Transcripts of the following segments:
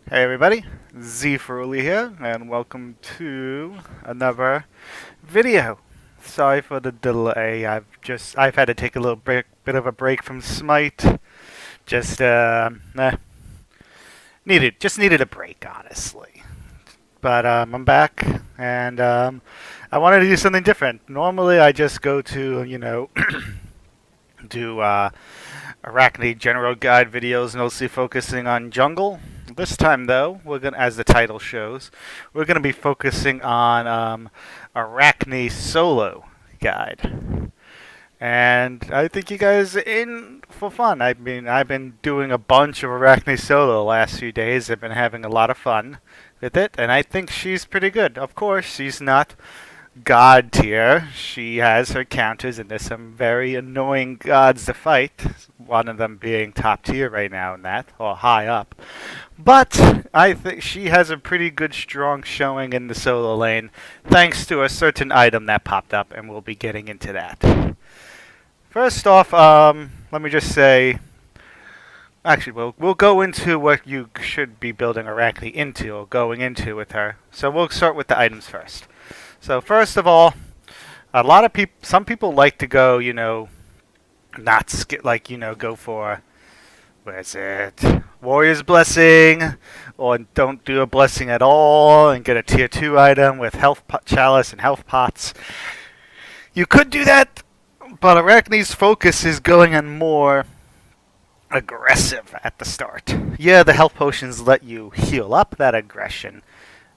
Hey everybody, Z4Uli here, and welcome to another video. Sorry for the delay. I've had to take a bit of a break from Smite. Just needed a break, honestly. But I'm back, and I wanted to do something different. Normally, I just go to do Arachne general guide videos, mostly focusing on jungle. This time, though, as the title shows, we're gonna be focusing on Arachne Solo guide. And I think you guys are in for fun. I've been doing a bunch of Arachne Solo the last few days. I've been having a lot of fun with it, and I think she's pretty good. Of course, she's not god tier. She has her counters, and there's some very annoying gods to fight. One of them being top tier right now in that, or high up. But I think she has a pretty good, strong showing in the solo lane, thanks to a certain item that popped up, and we'll be getting into that. First off, let me just say. Actually, we'll go into what you should be building Arachne into, or going into with her. So we'll start with the items first. So first of all, some people like to go, go for, where is it? Warrior's Blessing, or don't do a blessing at all and get a tier 2 item with chalice and health pots. You could do that, but Arachne's focus is going on more aggressive at the start. Yeah, the health potions let you heal up that aggression,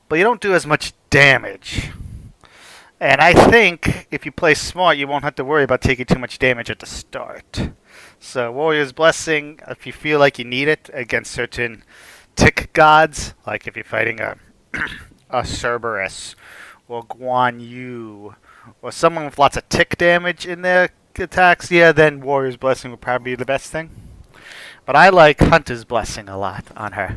but you don't do as much damage. And I think if you play smart, you won't have to worry about taking too much damage at the start. So Warrior's Blessing, if you feel like you need it against certain tick gods, like if you're fighting a Cerberus or Guan Yu, or someone with lots of tick damage in their attacks, yeah, then Warrior's Blessing would probably be the best thing. But I like Hunter's Blessing a lot on her.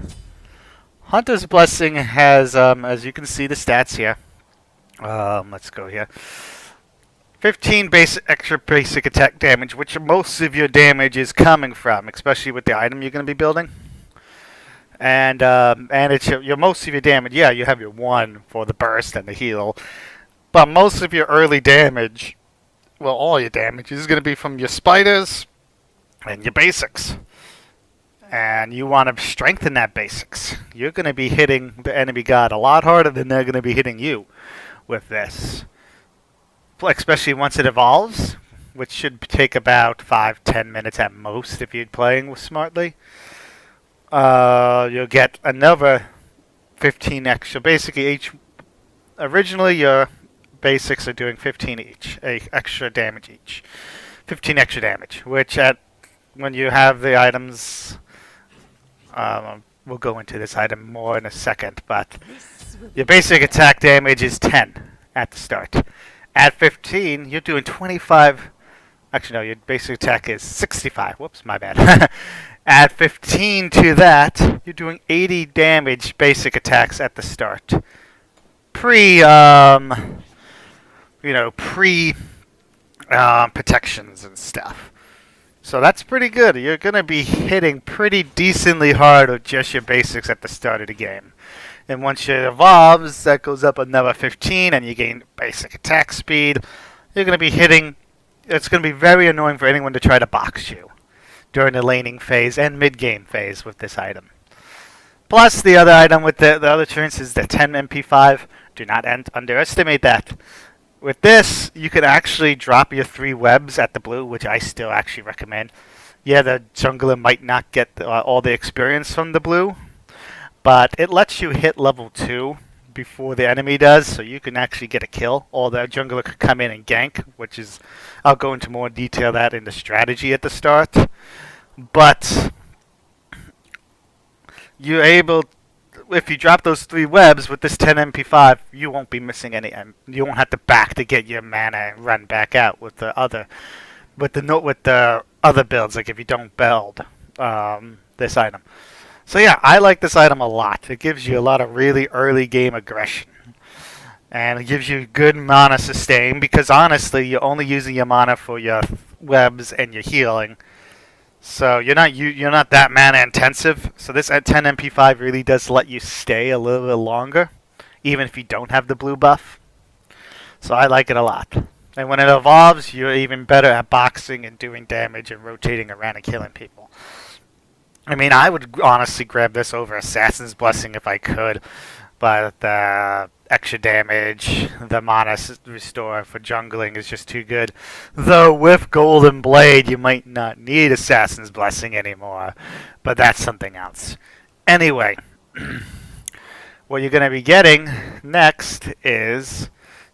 Hunter's Blessing has, as you can see the stats here, let's go here. 15 extra basic attack damage, which most of your damage is coming from, especially with the item you're going to be building. And it's your most of your damage. Yeah, you have your 1 for the burst and the heal, but most of your early damage, well, all your damage is going to be from your spiders and your basics. And you want to strengthen that basics. You're going to be hitting the enemy god a lot harder than they're going to be hitting you with this, especially once it evolves, which should take about 5-10 minutes at most if you're playing smartly. You'll get another 15 extra. Basically, originally your basics are doing 15 each, extra damage each, 15 extra damage. Which when you have the items, we'll go into this item more in a second, but your basic attack damage is 10 at the start. At 15, you're doing 25. Actually, no, your basic attack is 65. Whoops, my bad. Add 15 to that, you're doing 80 damage basic attacks at the start. Protections and stuff. So that's pretty good. You're going to be hitting pretty decently hard with just your basics at the start of the game. And once it evolves, that goes up another 15, and you gain basic attack speed. You're going to be hitting. It's going to be very annoying for anyone to try to box you during the laning phase and mid-game phase with this item. Plus, the other item with the other turns is the 10 MP5. Do not underestimate that. With this, you can actually drop your 3 webs at the blue, which I still actually recommend. Yeah, the jungler might not get all the experience from the blue, but it lets you hit level 2 before the enemy does, so you can actually get a kill. Or the jungler could come in and gank, which is, I'll go into more detail that in the strategy at the start. But you're able, if you drop those 3 webs with this 10 MP5, you won't be missing any. You won't have to back to get your mana and run back out with the other builds. Like if you don't build this item. So yeah, I like this item a lot. It gives you a lot of really early game aggression. And it gives you good mana sustain, because honestly, you're only using your mana for your webs and your healing. So you're not that mana intensive. So this at 10 MP5 really does let you stay a little bit longer, even if you don't have the blue buff. So I like it a lot. And when it evolves, you're even better at boxing and doing damage and rotating around and killing people. I mean, I would honestly grab this over Assassin's Blessing if I could, but the extra damage, the mana restore for jungling is just too good. Though with Golden Blade, you might not need Assassin's Blessing anymore, but that's something else. Anyway, what you're going to be getting next is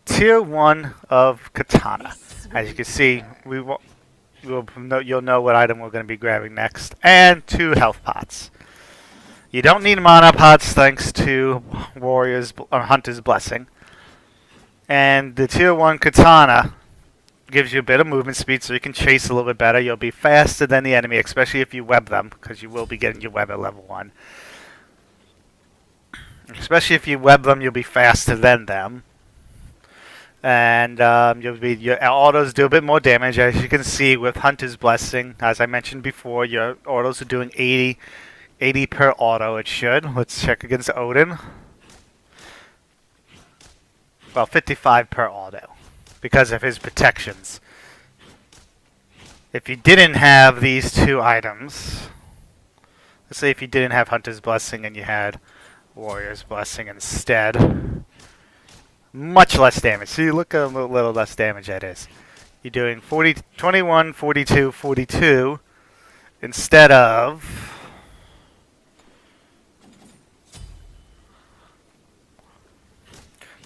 Tier 1 of Katana. As you can see, you'll know what item we're going to be grabbing next, and 2 health pots. You don't need mana pots thanks to Hunter's Blessing. And the Tier 1 Katana gives you a bit of movement speed so you can chase a little bit better. You'll be faster than the enemy, especially if you web them, because you will be getting your web at level 1. Especially if you web them, you'll be faster than them. And your autos do a bit more damage. As you can see with Hunter's Blessing, as I mentioned before, your autos are doing 80 per auto. It should. Let's check against Odin. Well, 55 per auto because of his protections. If you didn't have these 2 items, let's say if you didn't have Hunter's Blessing and you had Warrior's Blessing instead, much less damage. See, look at a little less damage that is. You're doing 21, 42, 42 instead of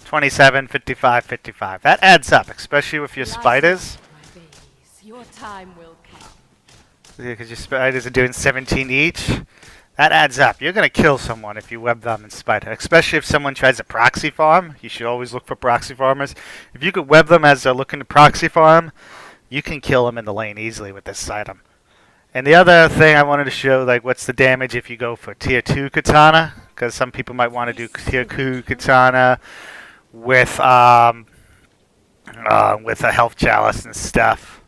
27, 55, 55. That adds up, especially with your spiders. Your time will come. Because your spiders are doing 17 each. That adds up. You're going to kill someone if you web them in spider. Especially if someone tries to proxy farm. You should always look for proxy farmers. If you could web them as they're looking to proxy farm, you can kill them in the lane easily with this item. And the other thing I wanted to show, like, what's the damage if you go for Tier 2 Katana? Because some people might want to do Tier 2 Katana with a health chalice and stuff.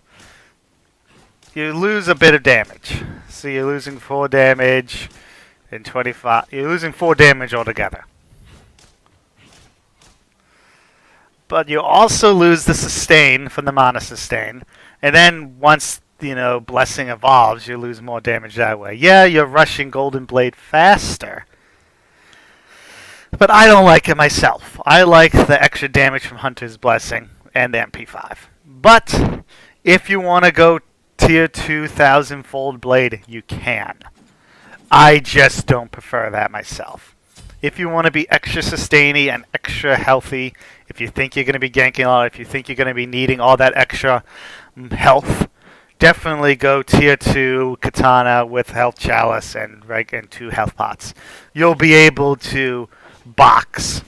You lose a bit of damage. So you're losing 4 damage and 25. You're losing 4 damage altogether. But you also lose the sustain from the mana sustain. And then once, Blessing evolves, you lose more damage that way. Yeah, you're rushing Golden Blade faster. But I don't like it myself. I like the extra damage from Hunter's Blessing and the MP5. But if you want to go Tier 2 1,000-fold Blade, you can. I just don't prefer that myself. If you want to be extra sustainy and extra healthy, if you think you're going to be ganking a lot, if you think you're going to be needing all that extra health, definitely go Tier 2 Katana with Health Chalice and 2 health pots. You'll be able to box,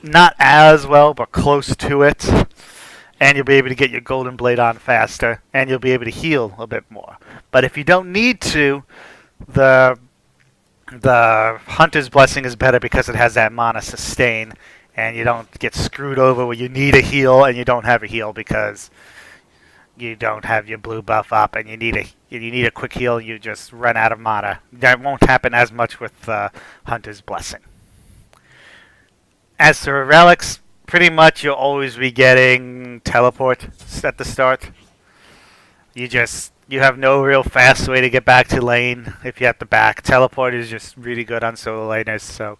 not as well, but close to it. And you'll be able to get your Golden Blade on faster, and you'll be able to heal a bit more. But if you don't need to, the Hunter's Blessing is better because it has that mana sustain, and you don't get screwed over where you need a heal and you don't have a heal because you don't have your blue buff up, and you need a quick heal and you just run out of mana. That won't happen as much with Hunter's Blessing. As for relics, pretty much you'll always be getting teleport at the start. You have no real fast way to get back to lane if you have to back. Teleport is just really good on solo laners, so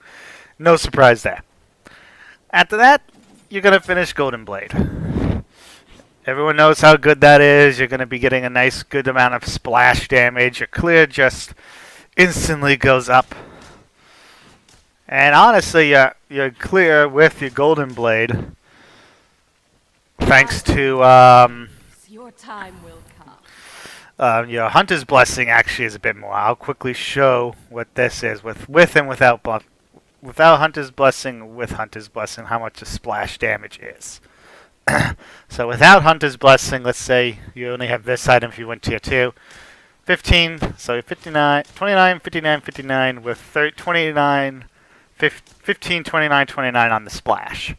no surprise there. After that, you're going to finish Golden Blade. Everyone knows how good that is. You're going to be getting a nice good amount of splash damage. Your clear just instantly goes up. And honestly, you're clear with your Golden Blade, thanks to your time will come. Your Hunter's Blessing actually is a bit more. I'll quickly show what this is with and without Hunter's Blessing, with Hunter's Blessing, how much the splash damage is. So without Hunter's Blessing, let's say you only have this item if you went Tier 2. 15, so 59, 29, 59, 59 with 29. 15, 29, 29 on the splash.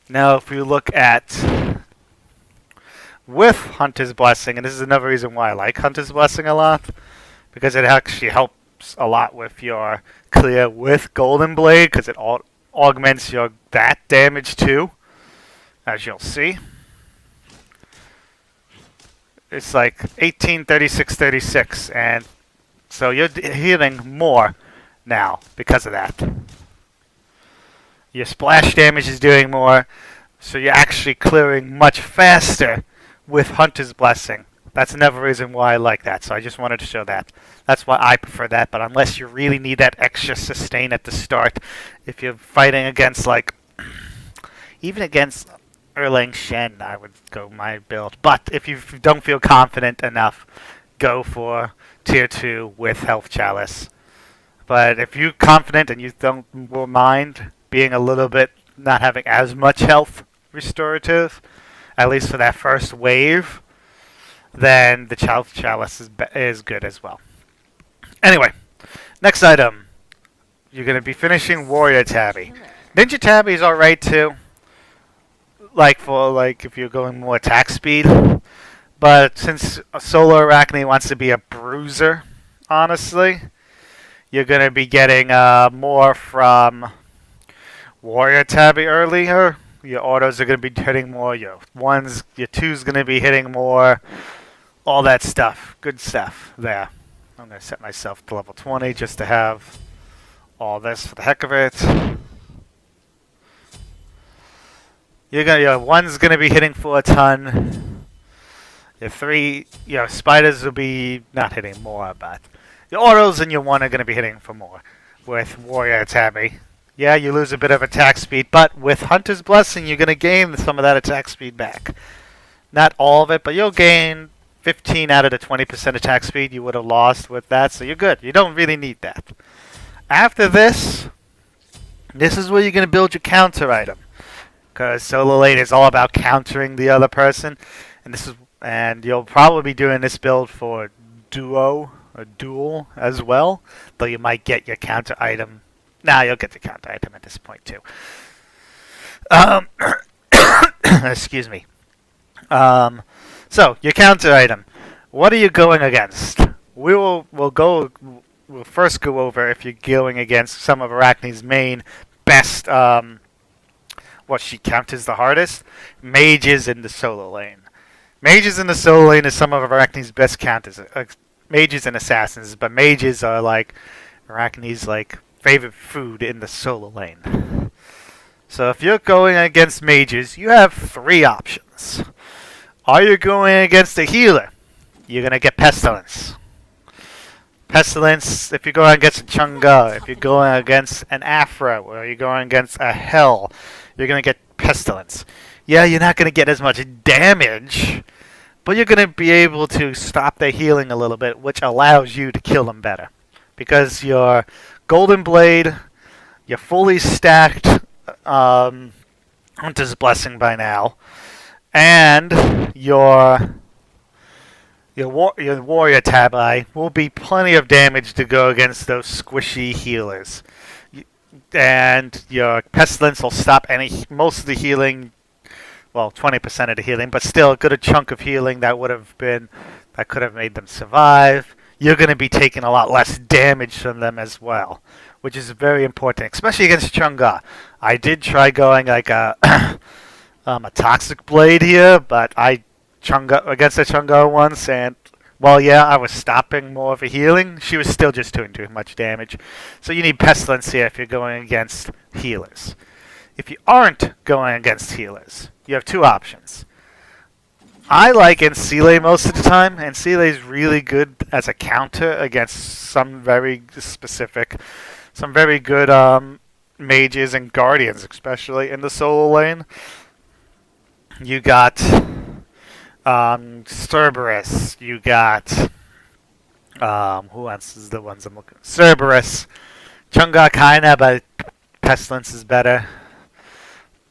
Now, if we look at with Hunter's Blessing, and this is another reason why I like Hunter's Blessing a lot, because it actually helps a lot with your clear with Golden Blade, because it augments your that damage too, as you'll see. It's like 18, 36, 36, and so you're healing more now because of that. Your splash damage is doing more, so you're actually clearing much faster with Hunter's Blessing. That's another reason why I like that, so I just wanted to show that. That's why I prefer that, but unless you really need that extra sustain at the start, if you're fighting against, like, even against Erlang Shen, I would go my build. But if you don't feel confident enough, go for Tier 2 with Health Chalice. But if you're confident and you don't mind being a little bit, not having as much health restorative, at least for that first wave, then the Health Chalice is good as well. Anyway, next item. You're going to be finishing Warrior Tabby. Ninja Tabby is alright too. If you're going more attack speed. But since Solo Arachne wants to be a bruiser, honestly, you're going to be getting more from Warrior Tabby earlier. Your autos are going to be hitting more. Your 2's going to be hitting more. All that stuff. Good stuff there. I'm going to set myself to level 20 just to have all this for the heck of it. Your 1's going to be hitting for a ton. Your spiders will be not hitting more, but your autos and your 1 are going to be hitting for more with Warrior Tabby. Yeah, you lose a bit of attack speed, but with Hunter's Blessing, you're going to gain some of that attack speed back. Not all of it, but you'll gain 15 out of the 20% attack speed you would have lost with that, so you're good. You don't really need that. After this is where you're going to build your counter item. Because Solo Lane is all about countering the other person, and you'll probably be doing this build for duo or duel as well, though you might get your counter item. You'll get the counter item at this point too. Excuse me. So your counter item. What are you going against? We'll first go over if you're going against some of Arachne's main best. What she counters the hardest? Mages in the Solo Lane. Mages in the Solo Lane is some of Arachne's best counters. Mages and assassins, but mages are like Arachne's favorite food in the Solo Lane. So if you're going against mages, you have 3 options. Are you going against a healer? You're gonna get Pestilence. Pestilence, if you're going against a Chunga, if you're going against an Afro, or you're going against a Hell, you're going to get Pestilence. Yeah, you're not going to get as much damage, but you're going to be able to stop their healing a little bit, which allows you to kill them better. Because your Golden Blade, your fully stacked Hunter's Blessing by now, and your Warrior Tabby will be plenty of damage to go against those squishy healers. And your Pestilence will stop most of the healing, well, 20% of the healing, but still a good chunk of healing that could have made them survive. You're going to be taking a lot less damage from them as well, which is very important, especially against Chunga. I did try going like a Toxic Blade here, but against the Chunga once, and I was stopping more of a healing. She was still just doing too much damage. So you need Pestilence here if you're going against healers. If you aren't going against healers, you have 2 options. I like Encile most of the time. Encile is really good as a counter against some very good mages and guardians, especially in the Solo Lane. You got Cerberus, you got who else is the ones I'm looking? Cerberus, Chunga kinda, but Pestilence is better.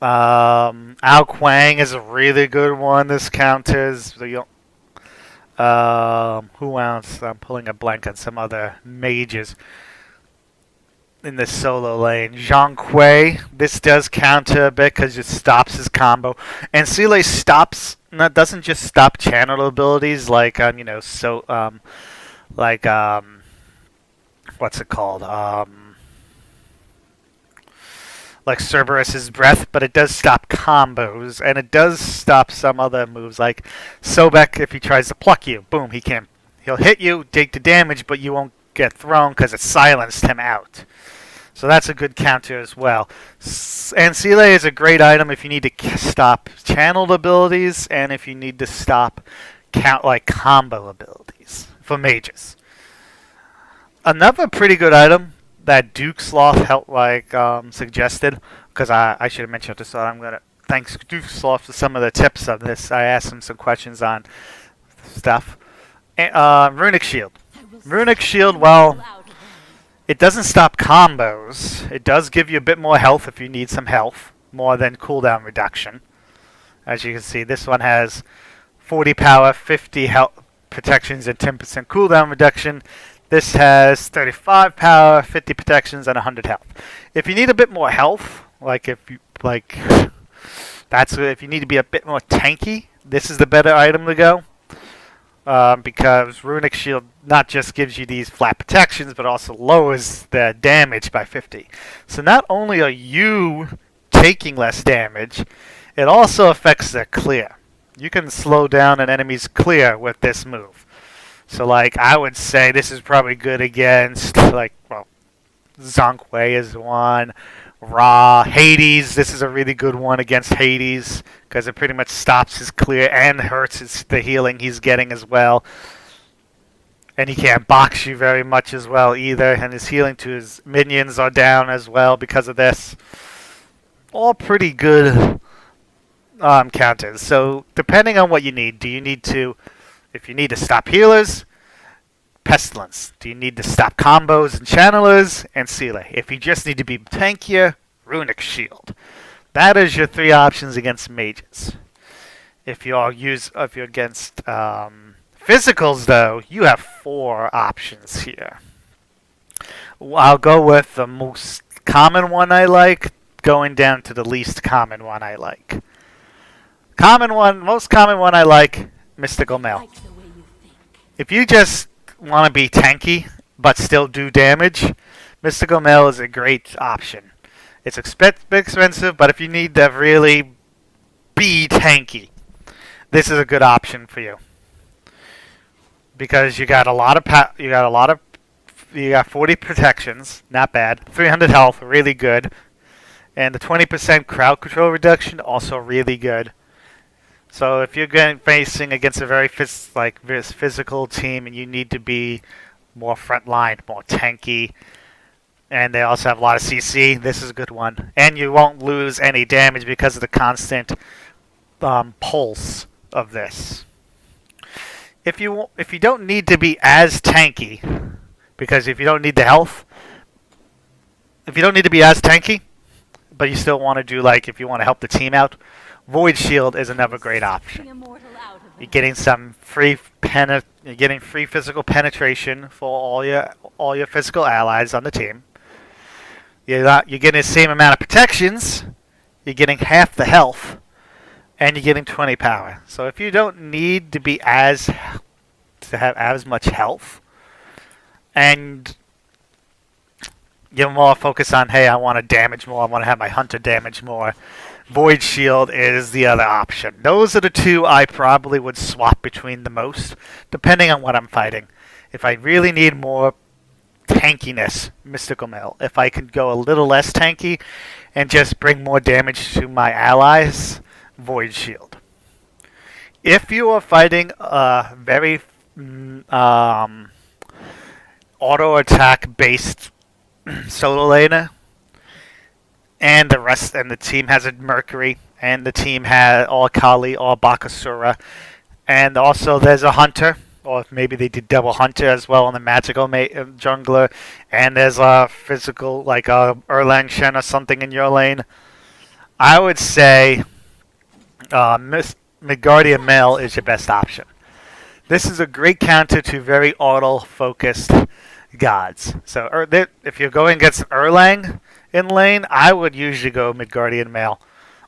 Ao Kuang is a really good one. This counters. Who else? I'm pulling a blank on some other mages in the Solo Lane. Zhang Kui. This does counter a bit because it stops his combo. And Sile stops doesn't just stop channel abilities like like what's it called? Like Cerberus's breath, but it does stop combos, and it does stop some other moves like Sobek. If he tries to pluck you, boom, he'll hit you, take the damage, but you won't get thrown because it silenced him out. So that's a good counter as well. And Sile is a great item if you need to stop channeled abilities and if you need to stop combo abilities for mages. Another pretty good item that Dukesloth suggested, because I should have mentioned this, so I'm gonna thanks Dukesloth for some of the tips of this. I asked him some questions on stuff. Runic Shield. Runic Shield, well, it doesn't stop combos. It does give you a bit more health if you need some health, more than cooldown reduction. As you can see, this one has 40 power, 50 health protections, and 10% cooldown reduction. This has 35 power, 50 protections, and 100 health. If you need a bit more health, if you need to be a bit more tanky, this is the better item to go. Because Runic Shield not just gives you these flat protections, but also lowers the damage by 50. So not only are you taking less damage, it also affects their clear. You can slow down an enemy's clear with this move. So I would say this is probably good against Zonkwe is one. Ra, Hades, this is a really good one against Hades because it pretty much stops his clear and hurts the healing he's getting as well. And he can't box you very much as well either, and his healing to his minions are down as well because of this. All pretty good counters. So depending on what you need, if you need to stop healers, Pestilence. Do you need to stop combos and channelers? And Sile. If you just need to be tankier, Runic Shield. That is your 3 options against mages. If you're against physicals, though, you have 4 options here. I'll go with the most common one I like, going down to the least common one I like. Most common one I like, Mystical Mail. If you just want to be tanky but still do damage, Mystical Mail is a great option. It's expensive, but if you need to really be tanky, this is a good option for you. Because you got 40 protections, not bad. 300 health, really good. And the 20% crowd control reduction, also really good. So if you're facing against a very physical team and you need to be more frontline, more tanky, and they also have a lot of CC, this is a good one. And you won't lose any damage because of the constant pulse of this. If you don't need to be as tanky, because if you don't need the health, if you don't need to be as tanky, but you still want to do if you want to help the team out, Void Shield is another great option. You're getting free physical penetration for all your physical allies on the team. You're getting the same amount of protections. You're getting half the health, and you're getting 20 power. So if you don't need to have as much health, and you're more focused on, hey, I want to damage more. I want to have my hunter damage more. Void Shield is the other option. Those are the 2 I probably would swap between the most, depending on what I'm fighting. If I really need more tankiness, Mystical Mail. If I can go a little less tanky and just bring more damage to my allies, Void Shield. If you are fighting a very auto attack based solo laner, and the team has a Mercury, and the team has all Kali, all Bakasura, and also there's a Hunter, or maybe they did double Hunter as well in the magical jungler, and there's a physical, like a Erlang Shen or something in your lane. I would say Midgaurdian Male is your best option. This is a great counter to very auto-focused gods. So if you're going against Erlang in lane, I would usually go Midgaurdian Male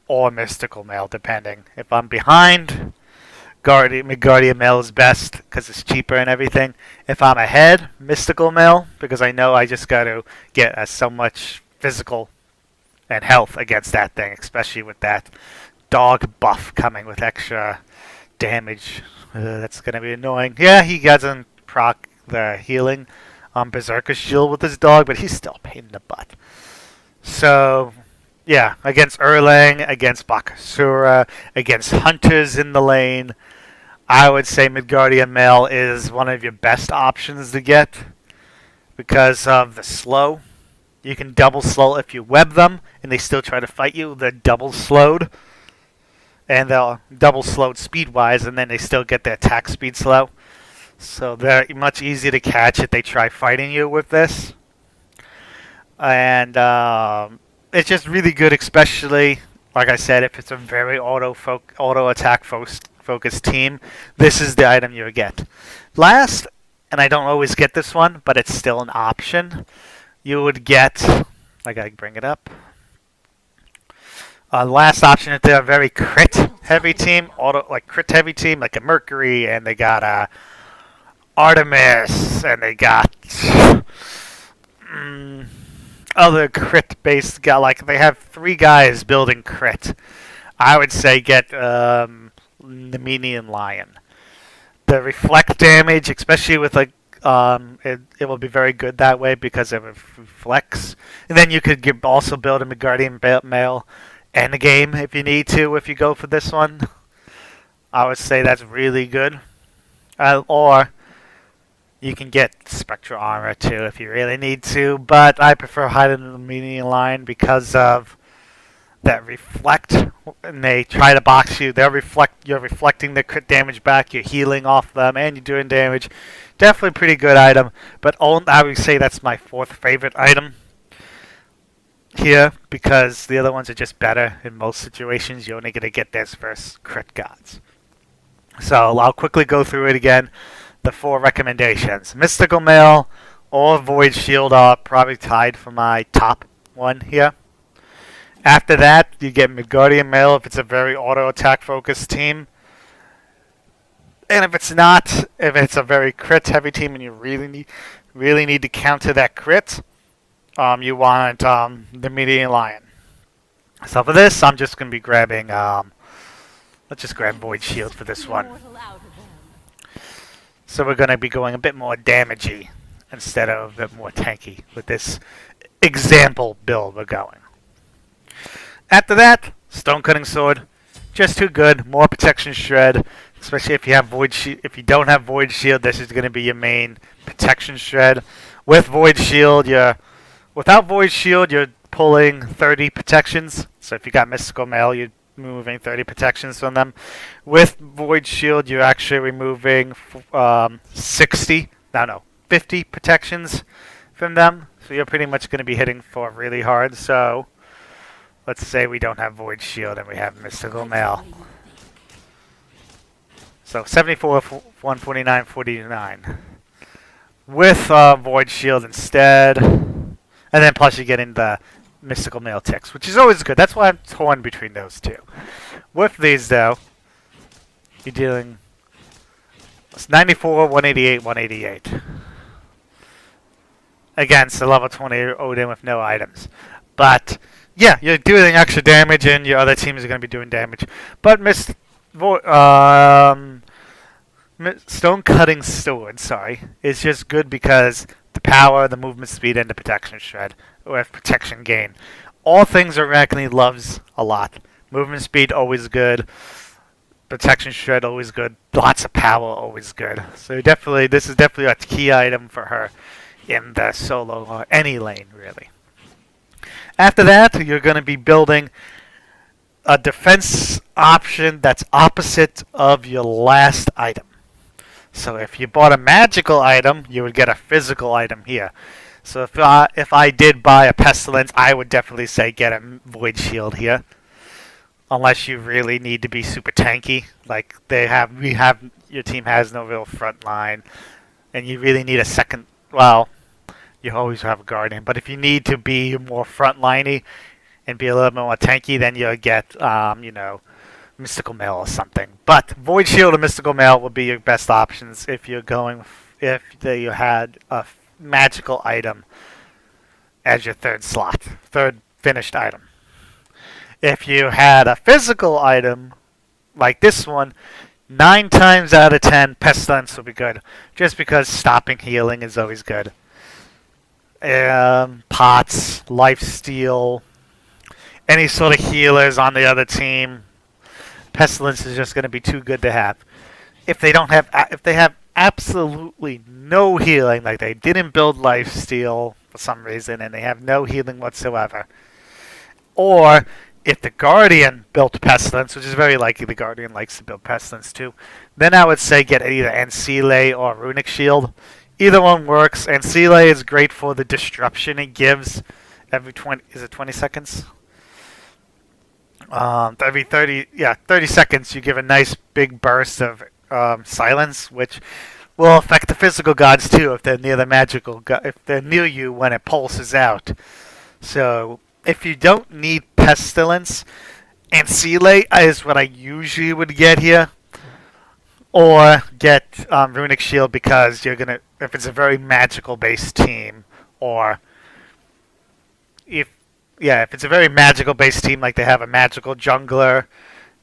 or Mystical Male, depending. If I'm behind, Midgaurdian Mail is best because it's cheaper and everything. If I'm ahead, Mystical Mail, because I know I just got to get so much physical and health against that thing, especially with that dog buff coming with extra damage. That's going to be annoying. Yeah, he doesn't proc the healing on Berserker Shield with his dog, but he's still a pain in the butt. So, yeah, against Erlang, against Bakasura, against Hunters in the lane, I would say Midgaurdian Mail is one of your best options to get because of the slow. You can double slow if you web them, and they still try to fight you. They're double slowed, and they'll double slowed speed-wise, and then they still get their attack speed slow. So they're much easier to catch if they try fighting you with this. And it's just really good, especially, like I said, if it's a very auto attack focused team. This is the item you get. Last, and I don't always get this one, but it's still an option. You would get, I gotta bring it up. Last option, if they're a very crit heavy team, crit heavy team, like a Mercury, and they got a Artemis, and they got other crit based guy. Like they have 3 guys building crit. I would say get the Median Lion. The reflect damage, especially with like it will be very good that way because it reflects. And then you could also build a Midgaurdian Mail endgame if you need to. If you go for this one, I would say that's really good. Or you can get Spectral Armor too if you really need to, but I prefer hiding the median line because of that reflect. And they try to box you, you're reflecting the crit damage back, you're healing off them, and you're doing damage. Definitely a pretty good item, but I would say that's my 4th favorite item here because the other ones are just better in most situations. You're only going to get this versus crit gods. So I'll quickly go through it again. The 4 recommendations. Mystical Mail or Void Shield are probably tied for my top one here. After that, you get Midgaurdian Mail if it's a very auto attack focused team. And if it's not, if it's a very crit heavy team and you really need to counter that crit, you want the Median Lion. So for this, I'm just going to be grabbing, let's just grab Void Shield for this one. So we're going to be going a bit more damagey instead of a bit more tanky with this example build we're going. After that, Stonecutting Sword, just too good, more protection shred, especially if you have Void Shield. If you don't have Void Shield, this is going to be your main protection shred. With Void Shield, without Void Shield, you're pulling 30 protections. So if you got Mystical Mail, you're moving 30 protections from them. With Void Shield, you're actually removing 50 protections from them. So you're pretty much going to be hitting for really hard. So let's say we don't have Void Shield and we have Mystical Mail. So 74, 149, 49. With Void Shield instead. And then plus you get in the Mystical Mail ticks, which is always good. That's why I'm torn between those two. With these, though, you're dealing 94, 188, 188 against the level 20 Odin with no items. But yeah, you're doing extra damage, and your other teams are going to be doing damage. But Stonecutting Sword, is just good because the power, the movement speed, and the protection shred with protection gain. All things Arachne loves a lot. Movement speed, always good. Protection shred, always good. Lots of power, always good. So this is definitely a key item for her in the solo or any lane, really. After that, you're going to be building a defense option that's opposite of your last item. So if you bought a magical item, you would get a physical item here. So if I did buy a Pestilence, I would definitely say get a Void Shield here. Unless you really need to be super tanky, like your team has no real front line, and you really need a second. Well, you always have a Guardian, but if you need to be more front liney and be a little bit more tanky, then you'll get Mystical Mail or something. But Void Shield and Mystical Mail will be your best options if you're going, if you had a magical item as your third slot, third finished item. If you had a physical item like this one, 9 times out of 10, Pestilence will be good. Just because stopping healing is always good. Pots, Lifesteal, any sort of healers on the other team, Pestilence is just going to be too good to have. If they don't have, if they have absolutely no healing, like they didn't build Lifesteal for some reason, and they have no healing whatsoever, or if the Guardian built Pestilence, which is very likely the Guardian likes to build Pestilence too, then I would say get either Ancile or Runic Shield. Either one works. Ancile is great for the disruption it gives every 20, is it 20 seconds? Every 30 seconds you give a nice big burst of silence, which will affect the physical gods too if they're near the magical if they're near you when it pulses out. So if you don't need Pestilence, Ancile is what I usually would get here, or get Runic Shield because you're gonna, if it's a very magical based team, or if it's a very magical based team, like they have a magical jungler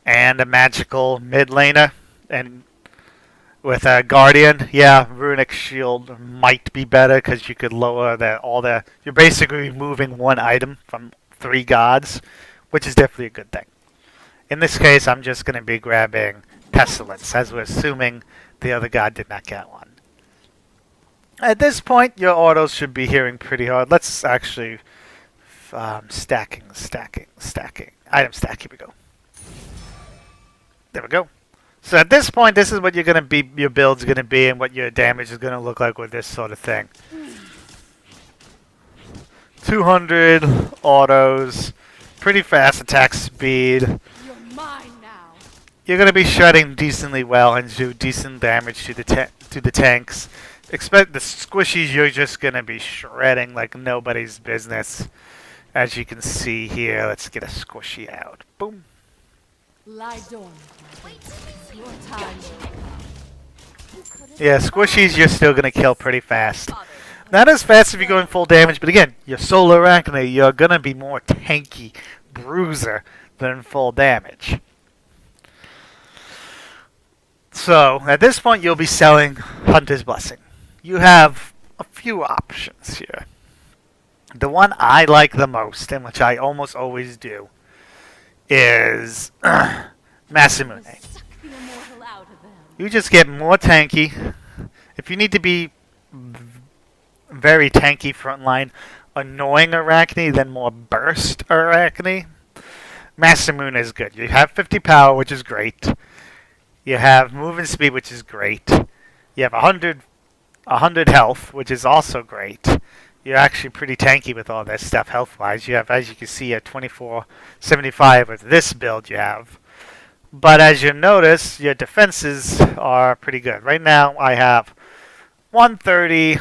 and a magical mid laner, and with a Guardian, Runic Shield might be better because you could lower you're basically removing one item from 3 gods, which is definitely a good thing. In this case, I'm just going to be grabbing Pestilence, as we're assuming the other god did not get one. At this point, your autos should be hearing pretty hard. Let's actually stacking. Item stack, here we go. There we go. So at this point, this is what you're going to be, your build's going to be, and what your damage is going to look like with this sort of thing. 200 autos, pretty fast attack speed. You're mine now. You're going to be shredding decently well and do decent damage to the tanks. Expect the squishies, you're just going to be shredding like nobody's business. As you can see here, let's get a squishy out. Boom. Lie dormant. Your time. Yeah, squishies you're still going to kill pretty fast. Not as fast if you're going full damage, but again, your Solo Arachne, you're going to be more tanky bruiser than full damage. So, at this point, you'll be selling Hunter's Blessing. You have a few options here. The one I like the most, and which I almost always do, is Masamune. You just get more tanky. If you need to be very tanky frontline, annoying Arachne, then more burst Arachne, Masamune is good. You have 50 power, which is great. You have movement speed, which is great. You have 100 health, which is also great. You're actually pretty tanky with all this stuff health-wise. You have, as you can see, a 2475 with this build you have. But as you notice, your defenses are pretty good. Right now, I have 130,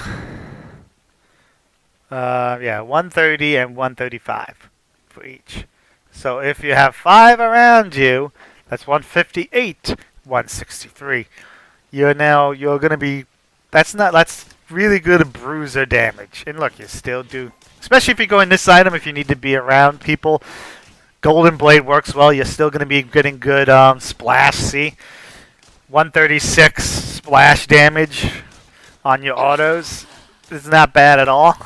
130 and 135 for each. So if you have 5 around you, that's 158, 163. You're going to be, that's really good bruiser damage. And look, you still do, especially if you go in this item, if you need to be around people. Golden Blade works well. You're still going to be getting good splash. See, 136 splash damage on your autos. It's not bad at all.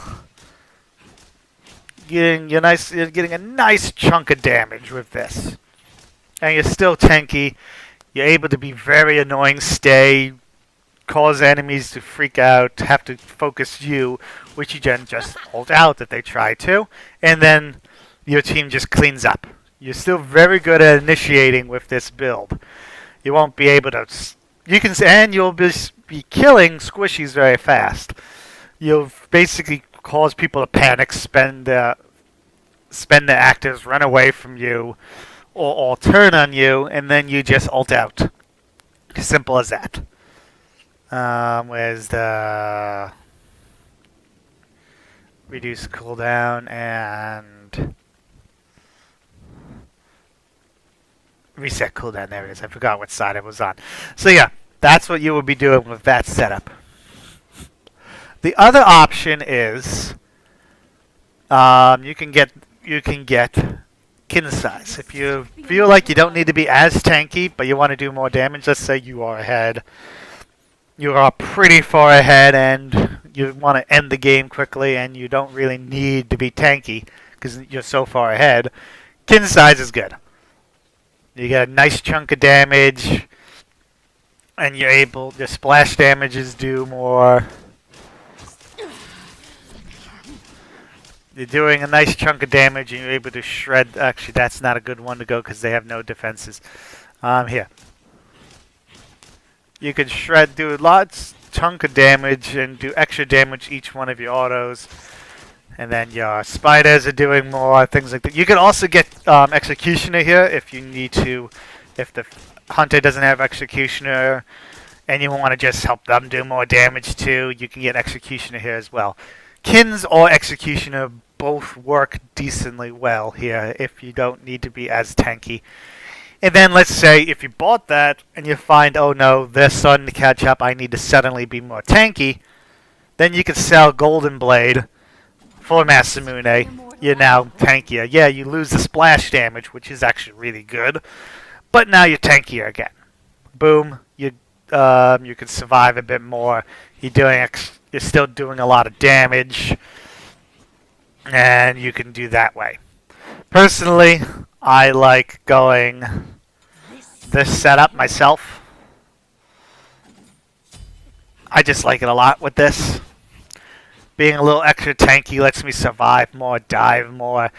You're getting a nice chunk of damage with this, and you're still tanky. You're able to be very annoying. Cause enemies to freak out, have to focus you, which you then just hold out if they try to, and then your team just cleans up. You're still very good at initiating with this build. You won't be able to, you'll be killing squishies very fast. You'll basically cause people to panic, spend their actives, run away from you, or turn on you, and then you just ult out. Simple as that. Where's the reduce cooldown and reset cooldown. There it is. I forgot what side it was on. So yeah, that's what you would be doing with that setup. The other option is you can get kin size. If you feel like you don't need to be as tanky, but you want to do more damage, let's say you are ahead. You are pretty far ahead and you want to end the game quickly and you don't really need to be tanky because you're so far ahead. Kin size is good. You get a nice chunk of damage and you're able, your splash damages do more. You're doing a nice chunk of damage and you're able to shred. Actually, that's not a good one to go because they have no defenses. Here. You can shred, do lots chunk of damage and do extra damage each one of your autos. And then your spiders are doing more, things like that. You can also get Executioner here if you need to. If the hunter doesn't have Executioner and you want to just help them do more damage too, you can get Executioner here as well. Kins or Executioner both work decently well here if you don't need to be as tanky. And then let's say if you bought that and you find, oh no, they're starting to catch up, I need to suddenly be more tanky, then you can sell Golden Blade for Masamune. You're now tankier. Yeah, you lose the splash damage, which is actually really good, but now you're tankier again. Boom, you can survive a bit more. You're still doing a lot of damage, and you can do that way. Personally, I like going this setup myself. I just like it a lot with this. Being a little extra tanky lets me survive more, dive more.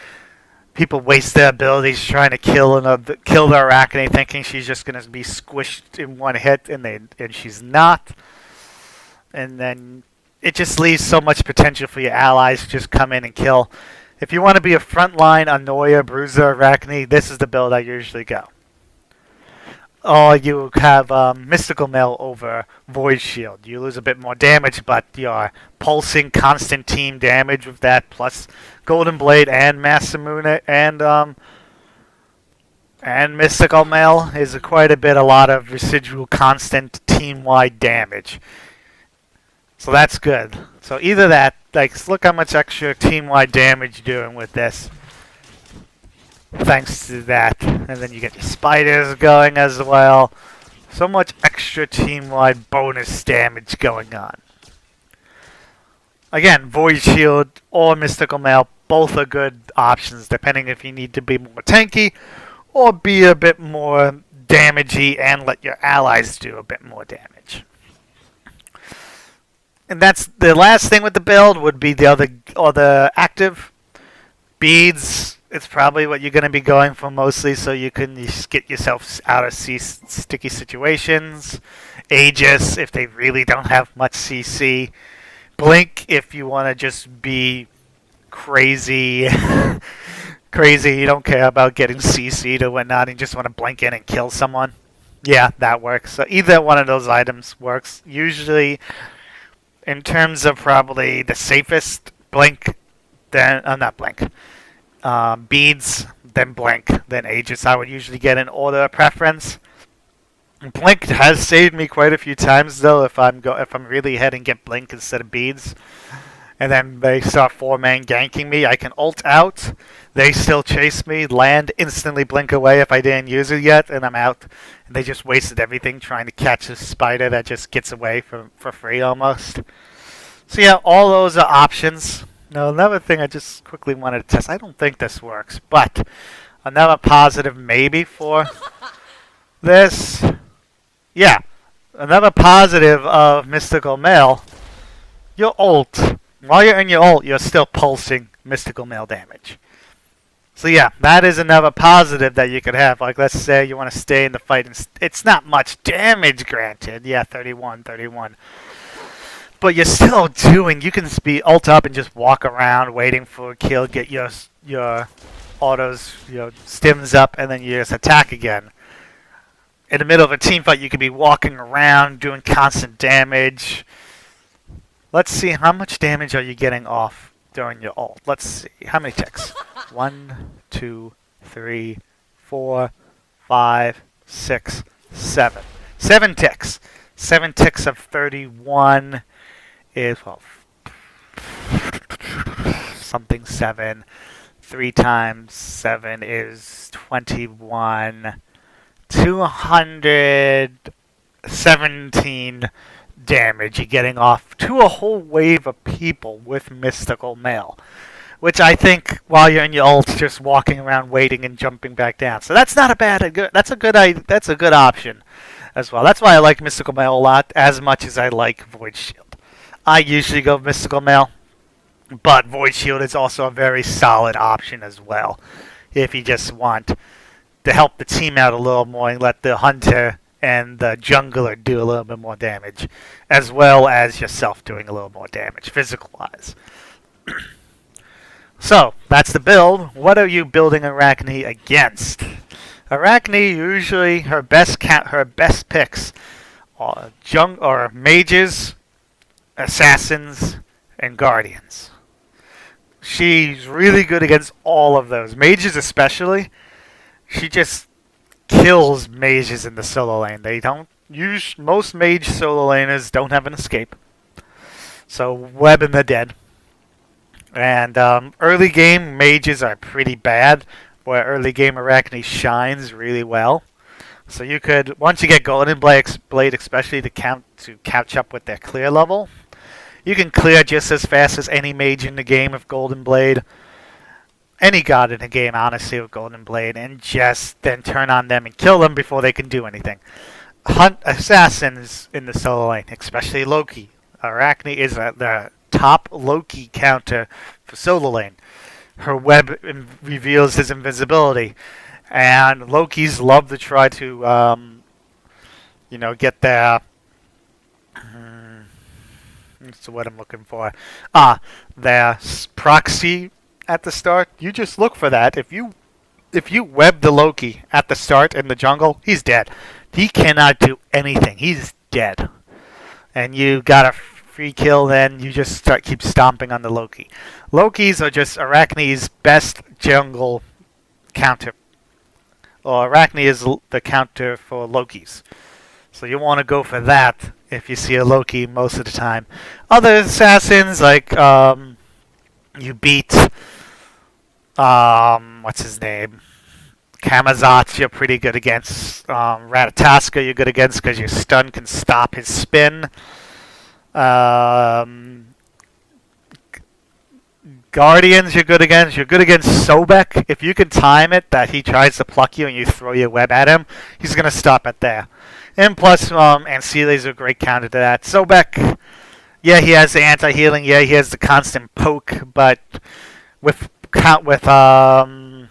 People waste their abilities trying to kill the Arachne, thinking she's just going to be squished in one hit, and she's not. And then it just leaves so much potential for your allies to just come in and kill. If you want to be a frontline Annoyer, Bruiser, Arachne, this is the build I usually go. Or you have Mystical Mail over Void Shield. You lose a bit more damage, but you're pulsing constant team damage with that, plus Golden Blade and Masamune and Mystical Mail is quite a lot of residual constant team-wide damage. So that's good. So either that, like, look how much extra team-wide damage you're doing with this. Thanks to that. And then you get your spiders going as well. So much extra team-wide bonus damage going on. Again, Void Shield or Mystical Mail, both are good options, depending if you need to be more tanky or be a bit more damagey and let your allies do a bit more damage. And that's the last thing with the build would be the active beads. It's probably what you're going to be going for mostly, so you can just get yourself out of sticky situations. Aegis if they really don't have much CC. Blink if you want to just be crazy. Crazy, you don't care about getting CC'd or whatnot, and just want to blink in and kill someone. Yeah, that works. So either one of those items works. Usually, in terms of probably the safest, blink, then not blink. Beads, then blink, then Aegis. I would usually get an order of preference. Blink has saved me quite a few times though. If I'm really ahead and get blink instead of beads, and then they start 4-man ganking me, I can ult out. They still chase me, land, instantly blink away if I didn't use it yet, and I'm out. And they just wasted everything trying to catch a spider that just gets away for free almost. So yeah, all those are options. Now, another thing I just quickly wanted to test. I don't think this works, but another positive maybe for this. Yeah, another positive of Mystical Mail. Your ult. While you're in your ult, you're still pulsing Mystical Mail damage. So yeah, that is another positive that you could have. Like, let's say you want to stay in the fight. And it's not much damage, granted. Yeah, 31. But you're still doing, you can be ult up and just walk around waiting for a kill, get your autos, stims up, and then you just attack again. In the middle of a team fight, you could be walking around, doing constant damage. Let's see, how much damage are you getting off during your ult? Let's see, how many ticks? 1, 2, 3, 4, 5, 6, 7. 7 ticks. 7 ticks of 31 is, well, something 7. 3 times 7 is 21. 217 damage you're getting off to a whole wave of people with Mystical Mail. Which I think, while you're in your ult, just walking around, waiting, and jumping back down. So that's not a bad. That's a good option, as well. That's why I like Mystical Mail a lot, as much as I like Void Shield. I usually go Mystical Mail, but Void Shield is also a very solid option as well, if you just want to help the team out a little more and let the hunter and the jungler do a little bit more damage, as well as yourself doing a little more damage, physical-wise. So, that's the build. What are you building Arachne against? Arachne, usually her best picks are mages, assassins, and guardians. She's really good against all of those. Mages especially. She just kills mages in the solo lane. They don't use, most mage solo laners don't have an escape. So, webbing the dead. And early game mages are pretty bad, where early game Arachne shines really well. So you could, once you get Golden Blade especially to catch up with their clear level, you can clear just as fast as any mage in the game with Golden Blade. Any god in the game, honestly, with Golden Blade, and just then turn on them and kill them before they can do anything. Hunt assassins in the solo lane, especially Loki. Arachne is the top Loki counter for solo lane. Her web reveals his invisibility, and Lokis love to try to, get their. That's what I'm looking for. Their proxy at the start. You just look for that. If you web the Loki at the start in the jungle, he's dead. He cannot do anything. He's dead, and you gotta free kill, then you just keep stomping on the Loki. Lokis are just Arachne's best jungle counter. Or Arachne is the counter for Lokis. So you want to go for that if you see a Loki most of the time. Other assassins, like, you beat, what's his name? Kamazat, you're pretty good against. Ratatoska, you're good against because your stun can stop his spin. Guardians you're good against. You're good against Sobek. If you can time it that he tries to pluck you and you throw your web at him, he's going to stop it there. And plus, Ancile is a great counter to that. Sobek, yeah, he has the anti-healing. Yeah, he has the constant poke. But with Golden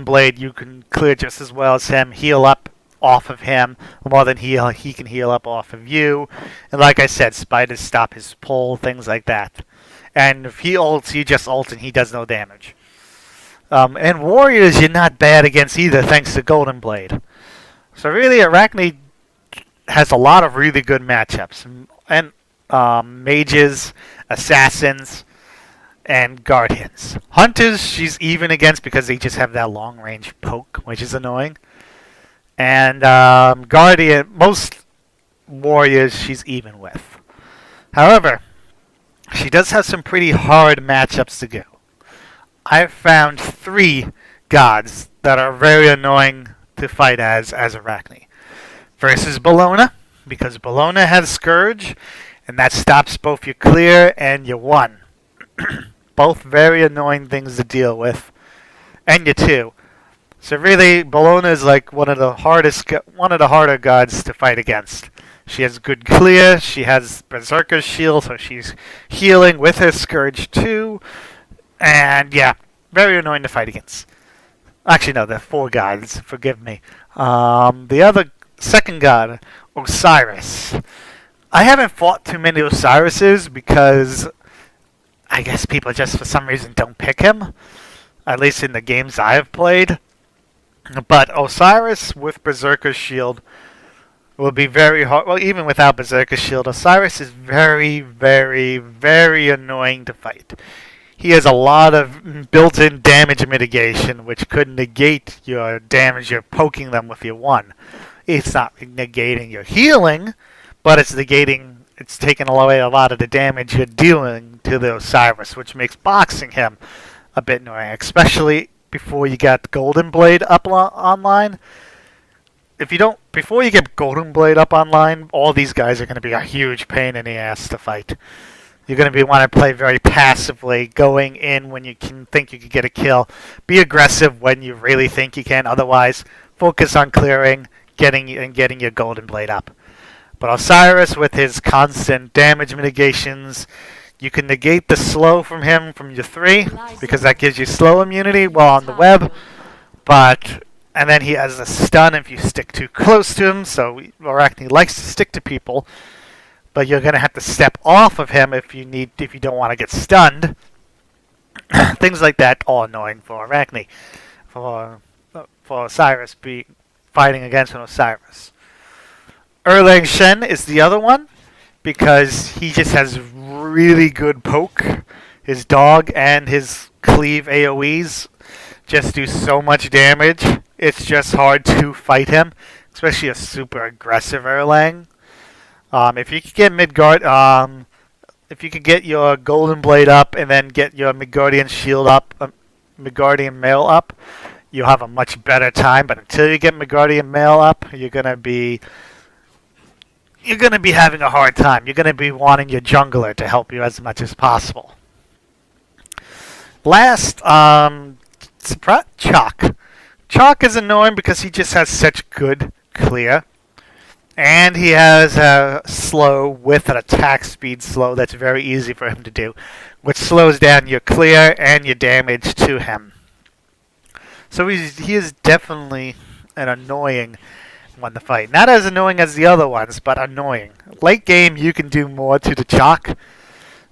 Blade, you can clear just as well as him. Heal up off of him more than he can heal up off of you. And like I said, spiders stop his pull, things like that. And if he ults, you just ult and he does no damage. And warriors, you're not bad against either, thanks to Golden Blade. So really, Arachne has a lot of really good matchups. And mages, assassins, and guardians. Hunters, she's even against because they just have that long range poke, which is annoying. And guardian, most warriors she's even with. However, she does have some pretty hard matchups to go. I've found 3 gods that are very annoying to fight as Arachne. First is Bellona, because Bellona has Scourge, and that stops both your clear and your 1. Both very annoying things to deal with. And your 2. So really, Bellona is like one of the harder gods to fight against. She has good clear, she has Berserker's Shield, so she's healing with her Scourge too. And yeah, very annoying to fight against. Actually, no, they're 4 gods, forgive me. The other second god, Osiris. I haven't fought too many Osirises because I guess people just for some reason don't pick him. At least in the games I have played. But Osiris with Berserker's Shield will be very hard. Well, even without Berserker's Shield, Osiris is very, very, very annoying to fight. he has a lot of built-in damage mitigation, which could negate your damage you're poking them with your 1. It's not negating your healing, but it's taking away a lot of the damage you're dealing to the Osiris, which makes boxing him a bit annoying, especially before you get Golden Blade up online. Before you get Golden Blade up online, all these guys are going to be a huge pain in the ass to fight. You're going to want to play very passively, going in when you think you can get a kill. Be aggressive when you really think you can. Otherwise, focus on clearing, getting your Golden Blade up. But Osiris, with his constant damage mitigations, you can negate the slow from him from your 3, because that gives you slow immunity while on the web. And then he has a stun if you stick too close to him, so Arachne likes to stick to people. But you're going to have to step off of him if you don't want to get stunned. Things like that are annoying for Arachne. For Osiris fighting against an Osiris. Erlang Shen is the other one, because he just has really good poke. His dog and his cleave AoEs just do so much damage. It's just hard to fight him, especially a super aggressive Erlang. If you could get if you could get your Golden Blade up and then get your Midgaurdian Shield up, Midgaurdian Mail up, you'll have a much better time. But until you get Midgaurdian Mail up, you're gonna be having a hard time. You're gonna be wanting your jungler to help you as much as possible. Last, Chalk. Chalk is annoying because he just has such good clear. And he has a slow with an attack speed slow that's very easy for him to do, which slows down your clear and your damage to him. So he is definitely an annoying one to fight. Not as annoying as the other ones, but annoying. Late game, you can do more to the Chalk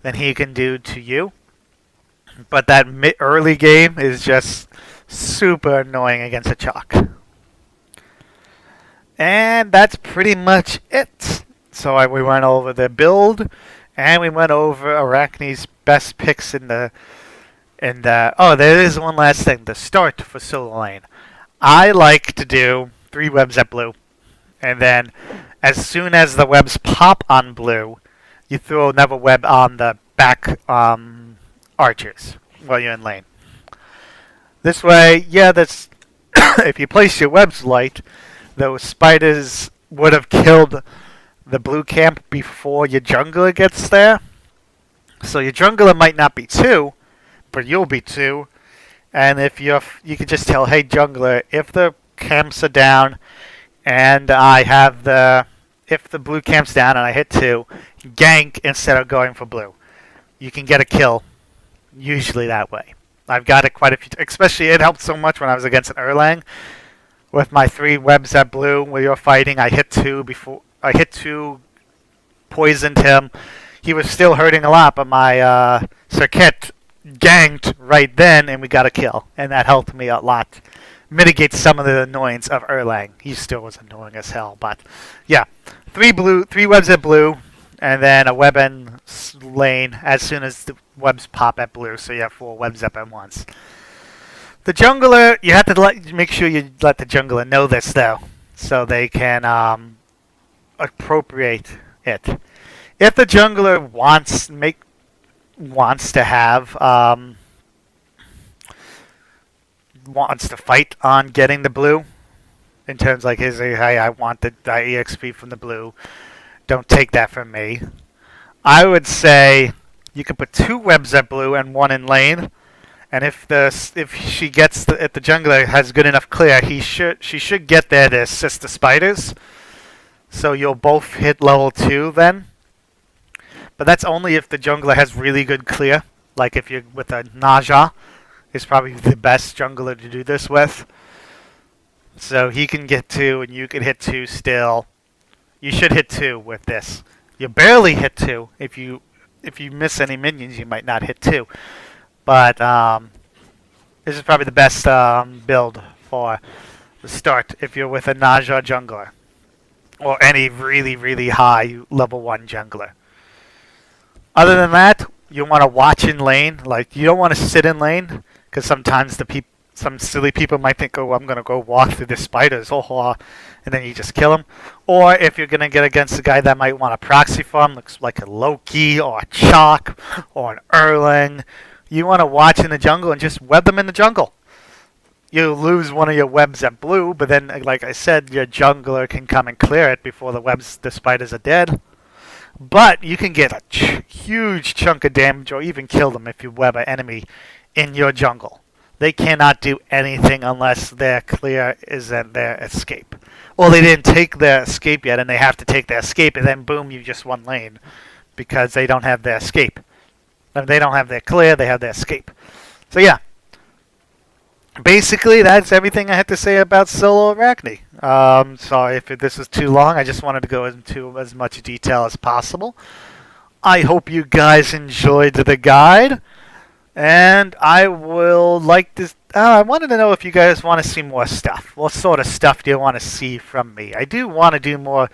than he can do to you. But that early game is just super annoying against a Chalk. And that's pretty much it. So we went over the build, and we went over Arachne's best picks in the... Oh, there is one last thing. The start for solo lane. I like to do 3 webs at blue. And then, as soon as the webs pop on blue, you throw another web on the back archers while you're in lane. This way, yeah, that's... if you place your webs light, those spiders would have killed the blue camp before your jungler gets there. So your jungler might not be 2, but you'll be 2. And if you can just tell, hey jungler, if the camps are down and if the blue camp's down and I hit 2, gank instead of going for blue. You can get a kill, usually that way. I've got it quite a few, especially it helped so much when I was against an Erlang. With my 3 webs at blue, where you're fighting, I hit 2, poisoned him. He was still hurting a lot, but my Circuit ganked right then, and we got a kill. And that helped me a lot. Mitigate some of the annoyance of Erlang. He still was annoying as hell, but yeah. 3 webs at blue, and then a web in lane as soon as the webs pop at blue, so you have 4 webs up at once. The jungler, you have to make sure you let the jungler know this, though, so they can appropriate it. If the jungler wants to fight on getting the blue, in terms like hey, I want the EXP from the blue, don't take that from me. I would say you can put 2 webs at blue and 1 in lane. And if the jungler has good enough clear, she should get there to assist the spiders. So you'll both hit level 2 then. But that's only if the jungler has really good clear. Like if you're with a Naja, is probably the best jungler to do this with. So he can get 2 and you can hit 2 still. You should hit 2 with this. You barely hit 2. If you miss any minions, you might not hit 2. But this is probably the best build for the start if you're with a Naja jungler. Or any really, really high level 1 jungler. Other than that, you want to watch in lane. Like, you don't want to sit in lane, because sometimes some silly people might think, oh, I'm going to go walk through the spiders, and then you just kill them. Or if you're going to get against a guy that might want a proxy farm, looks like a Loki or a Chalk or an Erling, you want to watch in the jungle and just web them in the jungle. You lose one of your webs at blue, but then, like I said, your jungler can come and clear it before the spiders are dead. But you can get a huge chunk of damage or even kill them if you web an enemy in your jungle. They cannot do anything unless their clear is in their escape. Well, they didn't take their escape yet, and they have to take their escape, and then boom, you just won lane. Because they don't have their escape. They don't have their clear, they have their escape. So yeah. Basically, that's everything I had to say about Solo Arachne. Sorry if this was too long. I just wanted to go into as much detail as possible. I hope you guys enjoyed the guide. And I will like this. I wanted to know if you guys want to see more stuff. What sort of stuff do you want to see from me? I do want to do more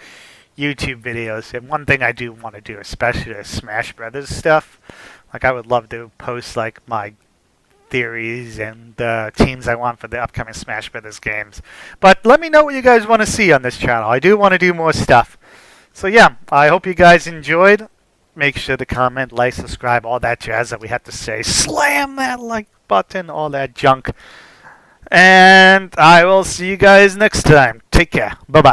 YouTube videos. And one thing I do want to do, especially is Smash Brothers stuff. Like, I would love to post, like, my theories and teams I want for the upcoming Smash Brothers games. But let me know what you guys want to see on this channel. I do want to do more stuff. So yeah, I hope you guys enjoyed. Make sure to comment, like, subscribe, all that jazz that we have to say. Slam that like button, all that junk. And I will see you guys next time. Take care. Bye-bye.